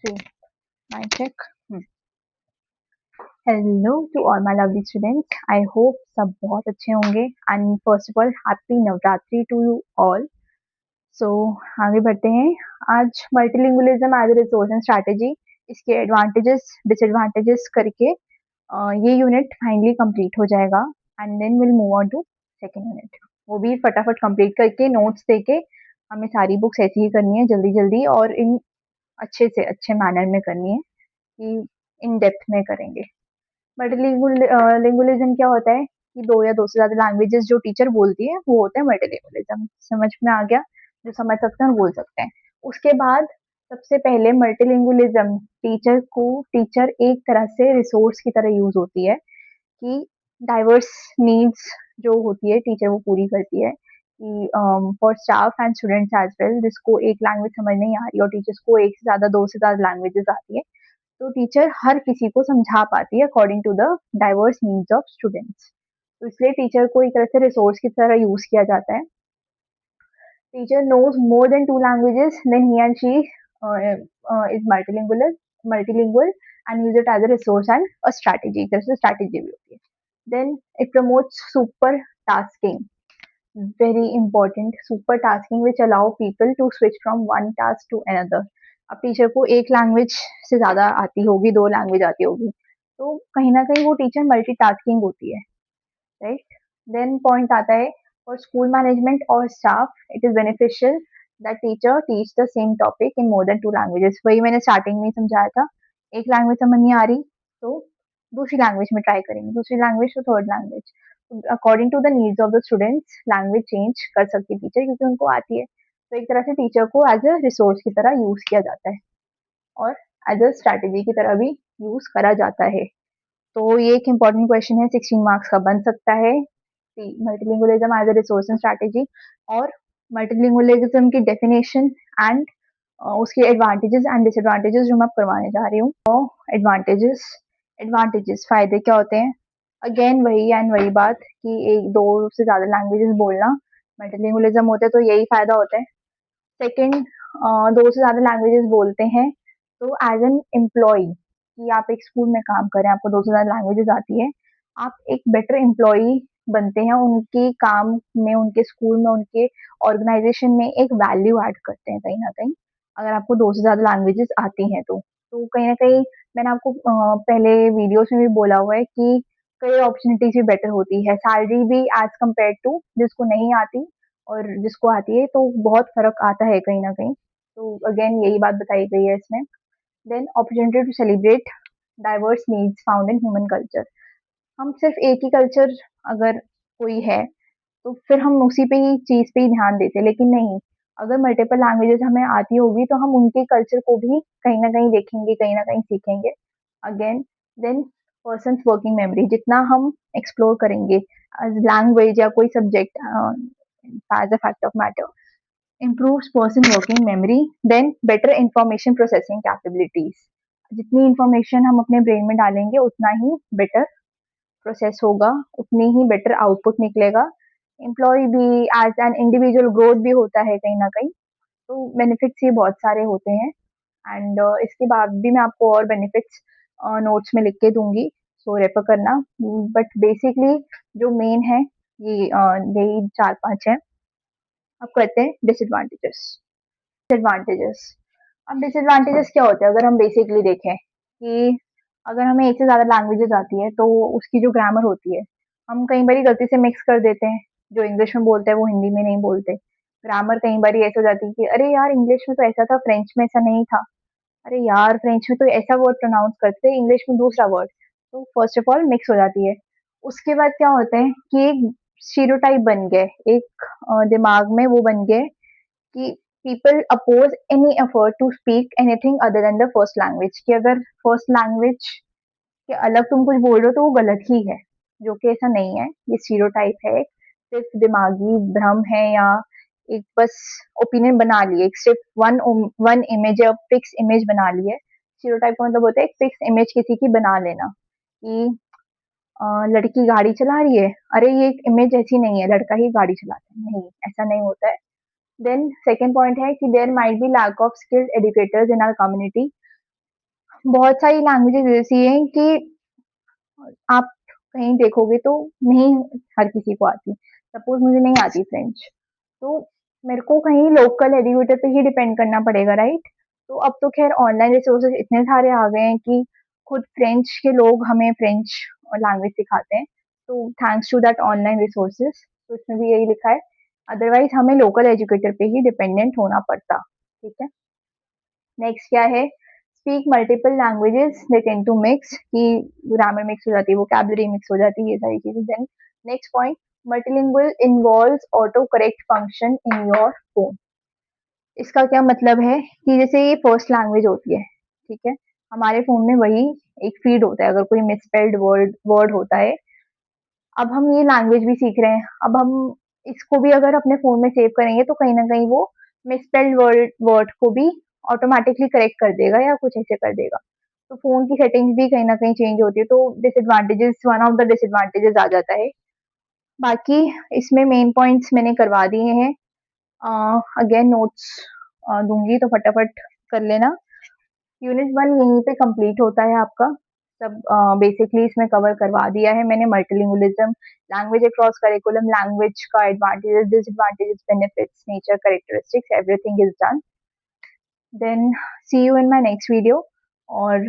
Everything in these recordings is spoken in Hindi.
2 mic check. Hello to all my lovely students, I hope सब बहुत अच्छे होंगे and first of all happy Navratri to you all. So आगे बढ़ते हैं। आज multilingualism as a resource and strategy, इसके एडवांटेजेस डिसएडवांटेजेस करके ये यूनिट फाइनली कंप्लीट हो जाएगा and then will move on to second unit. वो भी फटाफट कंप्लीट करके नोट्स देके हमें सारी बुक्स ऐसी ही करनी है जल्दी जल्दी और इन अच्छे से अच्छे मैनर में करनी है कि इन डेप्थ में करेंगे। मल्टीलिंगुअलिज्म क्या होता है कि दो या दो से ज्यादा लैंग्वेजेस जो टीचर बोलती है वो होता है मल्टीलिंगुअलिज्म। समझ में आ गया? जो समझ सकते हैं वो बोल सकते हैं। उसके बाद सबसे पहले मल्टीलिंगुअलिज्म टीचर एक तरह से रिसोर्स की तरह यूज होती है कि डाइवर्स नीड्स जो होती है टीचर वो पूरी करती है कि for staff and students as well जिसको एक लैंग्वेज समझ नहीं आ रही और टीचर्स को एक से ज्यादा दो से ज्यादा लैंग्वेजेस आती है, तो टीचर हर किसी को समझा पाती है according to the diverse needs of students. तो इसलिए टीचर को एक तरह से रिसोर्स की तरह यूज किया जाता है। Teacher knows more than two languages, then he and she is multilingual and use it as a resource and a strategy. जैसे strategy भी होती है. Then it promotes super tasking. Very important, super tasking which allow people to switch from one task to another. अब टीचर को एक लैंग्वेज से ज्यादा आती होगी, दो लैंग्वेज आती होगी, तो कहीं ना कहीं वो टीचर मल्टीटास्किंग होती है, राइट? देन पॉइंट आता है फॉर स्कूल मैनेजमेंट और staff it is beneficial that teacher teach the same topic in more than to languages. वही मैंने स्टार्टिंग में समझाया था, एक लैंग्वेज समझ नहीं आ रही तो दूसरी लैंग्वेज में ट्राई करेंगे, दूसरी लैंग्वेज तो third language. According to the needs of the students language change कर सकती है टीचर क्योंकि उनको आती है। तो एक तरह से टीचर को एज अ रिसोर्स की तरह यूज किया जाता है और एज अ स्ट्रैटेजी की तरह भी यूज करा जाता है। तो ये एक इम्पॉर्टेंट क्वेश्चन है, 16 मार्क्स का बन सकता है। Multilingualism as a resource and strategy और मल्टीलिंगुअलिज्म की डेफिनेशन एंड उसके एडवांटेजेस एंड डिसएडवांटेजेस जो मैं करवाने जा रही हूँ। तो एडवांटेजेस एडवांटेजेस फायदे क्या होते हैं? अगेन वही एंड वही बात कि एक दो से ज्यादा लैंग्वेजेस बोलना मल्टीलिंगुअलिज्म होता है तो यही फायदा होता है। सेकंड, दो से ज्यादा लैंग्वेजेस बोलते हैं तो एज एन एम्प्लॉय कि आप एक स्कूल में काम करें, आपको दो से ज्यादा लैंग्वेजेस आती है, आप एक बेटर एम्प्लॉय बनते हैं, उनके काम में, उनके स्कूल में, उनके ऑर्गेनाइजेशन में एक वैल्यू ऐड करते हैं कहीं ना कहीं, अगर आपको दो से ज्यादा लैंग्वेजेस आती हैं तो कहीं ना कहीं मैंने आपको पहले वीडियोस में भी बोला हुआ है कि कई अपॉर्चुनिटीज भी बेटर होती है, सैलरी भी एज कम्पेयर टू जिसको नहीं आती और जिसको आती है, तो बहुत फर्क आता है कहीं ना कहीं। तो अगेन यही बात बताई गई है इसमें। Then opportunity to celebrate diverse needs found in human culture. हम सिर्फ एक ही कल्चर अगर कोई है तो फिर हम उसी पे ही चीज पे ही ध्यान देते हैं, लेकिन नहीं, अगर मल्टीपल लैंग्वेजेस हमें आती होगी तो हम उनके कल्चर को भी कहीं ना कहीं देखेंगे, कहीं ना कहीं सीखेंगे। Again then person working memory, जितना हम एक्सप्लोर करेंगे लैंग्वेज या कोई subject as a fact of matter, improves person working memory, then better information processing capabilities। जितनी इंफॉर्मेशन हम अपने ब्रेन में डालेंगे उतना ही बेटर प्रोसेस होगा, उतनी ही बेटर आउटपुट निकलेगा। एम्प्लॉय भी एज एन इंडिविजुअल ग्रोथ भी होता है कहीं ना कहीं। तो बेनिफिट्स ये बहुत सारे होते हैं एंड इसके बाद भी मैं आपको और बेनिफिट्स नोट्स में लिख के दूंगी, सो रेफर करना। बट बेसिकली जो मेन है ये यही चार पांच है। अब करते हैं डिसएडवांटेजेस। डिसएडवांटेजेस, अब डिसएडवांटेजेस क्या होते हैं अगर हम बेसिकली देखें कि अगर हमें एक से ज्यादा लैंग्वेजेस आती है तो उसकी जो ग्रामर होती है हम कई बार गलती से मिक्स कर देते हैं, जो इंग्लिश में बोलते हैं वो हिंदी में नहीं बोलते। ग्रामर कई बार ऐसा हो जाती है कि अरे यार इंग्लिश में तो ऐसा था, फ्रेंच में ऐसा नहीं था, अरे यार फ्रेंच में तो ऐसा वर्ड प्रोनाउंस करते हैं, इंग्लिश में दूसरा वर्ड। तो फर्स्ट ऑफ ऑल मिक्स हो जाती है। उसके बाद क्या होता है कि एक स्टीरियोटाइप बन गए, एक दिमाग में वो बन गए कि people oppose any effort to speak anything other than the first language, कि अगर फर्स्ट लैंग्वेज के अलग तुम कुछ बोल रहे हो तो वो गलत ही है, जो कि ऐसा नहीं है। ये स्टीरियोटाइप है, सिर्फ दिमागी भ्रम है या एक बस ओपिनियन बना लिए, सिर्फ वन वन इमेज या फिक्स इमेज बना ली है। स्टीरियोटाइप का मतलब होता है एक फिक्स इमेज किसी की बना लेना कि लड़की गाड़ी चला रही है, अरे ये इमेज ऐसी नहीं है, लड़का ही गाड़ी चलाता है, नहीं, ऐसा नहीं होता है। देन सेकंड पॉइंट है कि there might be lack of skilled educators in our community. बहुत सारी लैंग्वेजेज़ ऐसी हैं कि आप कहीं देखोगे तो नहीं हर किसी को आती। सपोज़ मुझे नहीं आती फ्रेंच, तो मेरे को कहीं लोकल एजुकेटर पे ही डिपेंड करना पड़ेगा, राइट? तो अब तो ख़ैर ऑनलाइन रिसोर्सेज़ इतने सारे आ गए हैं कि खुद फ्रेंच के लोग हमें फ्रेंच लैंग्वेज सिखाते हैं। तो thanks to that online resources, तो इसमें भी यही लिखा है। अदरवाइज़ हमें लोकल एजुकेटर पे ही डिपेंडेंट होना पड़ता, ठीक है? नेक्स्ट क्या है? Speak multiple languages they tend to mix कि ग्रामर मिक्स हो जाती है, वोकैब्युलरी मिक्स हो जाती है, ये सारी चीजें। Then next point, multilingual involves auto correct function in your phone. इसका क्या मतलब है कि जैसे ये फर्स्ट लैंग्वेज होती है, ठीक है, हमारे फोन में वही एक फीड होता है। अगर कोई मिसस्पेल्ड वर्ड वर्ड होता है, अब हम ये लैंग्वेज भी सीख रहे हैं, अब हम इसको भी अगर अपने फ़ोन में सेव करेंगे तो कहीं न कहीं वो मिसस्पेल्ड वर्ड वर्ड को भी ऑटोमैटिकली करेक्ट कर देगा या कुछ ऐसे कर देगा। तो फ़ोन की सेटिंग्स भी कहीं न कहीं चेंज होती है, तो disadvantages, one of the disadvantages आ जाता है। बाकी इसमें मेन पॉइंट्स मैंने करवा दिए हैं। अगेन नोट्स दूँगी तो फटाफट कर लेना। यूनिट 1 यहीं पे कंप्लीट होता है आपका। सब बेसिकली इसमें कवर करवा दिया है मैंने। Multilingualism, language across curriculum, language का advantages, disadvantages, benefits, nature, characteristics, everything is done. Then see you in my next video. और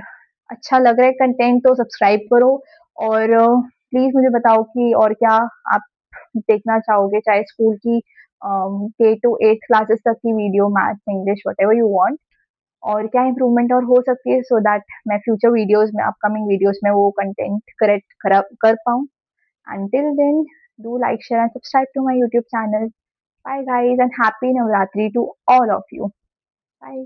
अच्छा लग रहा है कंटेंट तो सब्सक्राइब करो, और प्लीज मुझे बताओ कि और क्या आप देखना चाहोगे, चाहे स्कूल की के टू 8 क्लासेस तक की video, maths, English, whatever you want, और क्या इम्प्रूवमेंट और हो सकती है, सो दैट मैं फ्यूचर वीडियोस में, अपकमिंग वीडियोस में वो कंटेंट करेक्ट कर पाऊँ। Until then, do like, share and subscribe to my YouTube channel. Bye guys and happy Navratri to all of you. Bye.